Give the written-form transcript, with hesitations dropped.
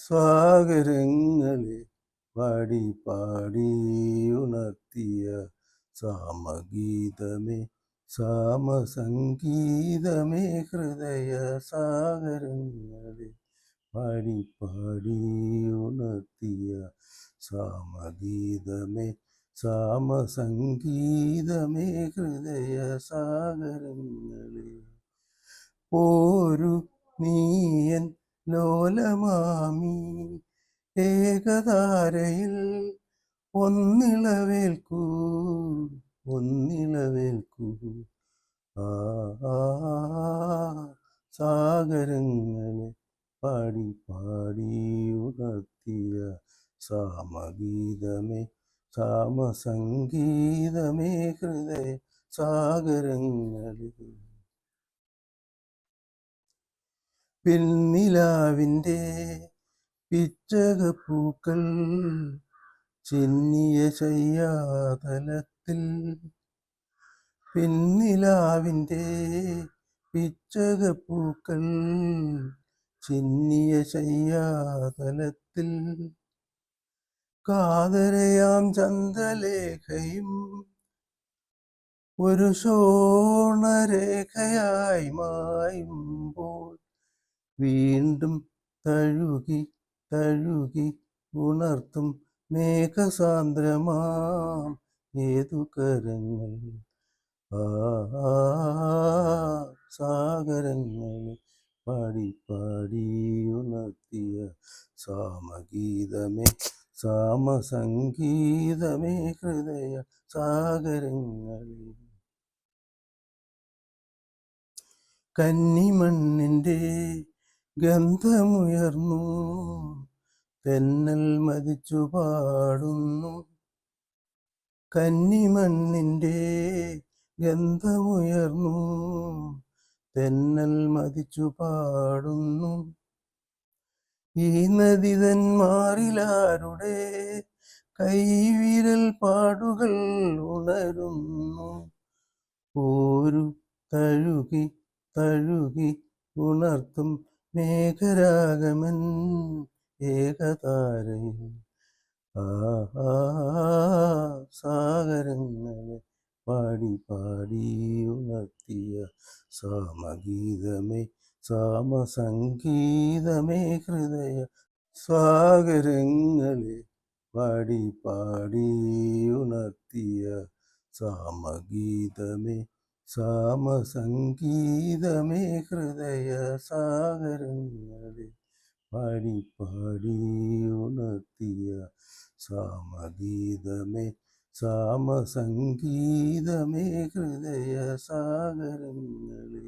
സാഗരങ്ങളെ പാടി പാടി ഉണർത്തിയ സാമഗീതമേ സാമസംഗീതമേ ഹൃദയ സാഗരങ്ങളെ പാടി പാടി ഉണർത്തിയ സാമഗീതമേ സാമസംഗീതമേ ഹൃദയ സാഗരങ്ങളെ പോരു നീയൻ ലോലമാമി ഏകതാരയിൽ ഒന്നിളവേൽക്കൂ ഒന്നിളവേൽക്കൂ ആ സാഗരങ്ങളെ പാടി പാടി ഉണർത്തിയ സാമഗീതമേ സാമസംഗീതമേ ഹൃദയ സാഗരങ്ങളെ പിന്നിലാവിൻ്റെ പിച്ചകപ്പൂക്കൾ ചിന്നിയ ശയ്യാതലത്തിൽ പിന്നിലാവിൻ്റെ പിച്ചകപ്പൂക്കൾ ചിന്നിയ ശയ്യാതലത്തിൽ കാതരയാം ചന്ദ്രലേഖയും ഒരു ശോണരേഖയായി മായുമ്പോൾ വീണ്ടും തഴുകി തഴുകി ഉണർത്തും മേഘസാന്ദ്രമാം ഏതു കരങ്ങൾ സാഗരങ്ങളെ പാടി പാടി ഉണർത്തിയ സാമഗീതമേ സാമസംഗീതമേ ഹൃദയ സാഗരങ്ങളെ കന്നിമണ്ണിൻ്റെ ഗന്ധമുയർന്നു തെന്നൽ മതിച്ചു പാടുന്നു കന്നിമണ്ണിൻ്റെ ഗന്ധമുയർന്നു തെന്നൽ മതിച്ചു പാടുന്നു ഈ നദിതന്മാരിലാരുടെ കൈവിരൽ പാടുകൾ ഉണരുന്നു ഒരു തഴുകി തഴുകി ഉണർത്തും മേഘരാഗമൻ ഏകതാരയിൽ സാഗരങ്ങളെ പാടി പാടി ഉണർത്തിയ സാമഗീതമേ സാമസംഗീതമേ ഹൃദയ സാഗരങ്ങളെ പാടി പാടി ഉണർത്തിയ സാമഗീതമേ സാമസംഗീതമേ ഹൃദയ സാഗരങ്ങളെ പാടി പാടി ഉണർത്തിയ സാമഗീതമേ സാമസംഗീതമേ ഹൃദയ സാഗരങ്ങളെ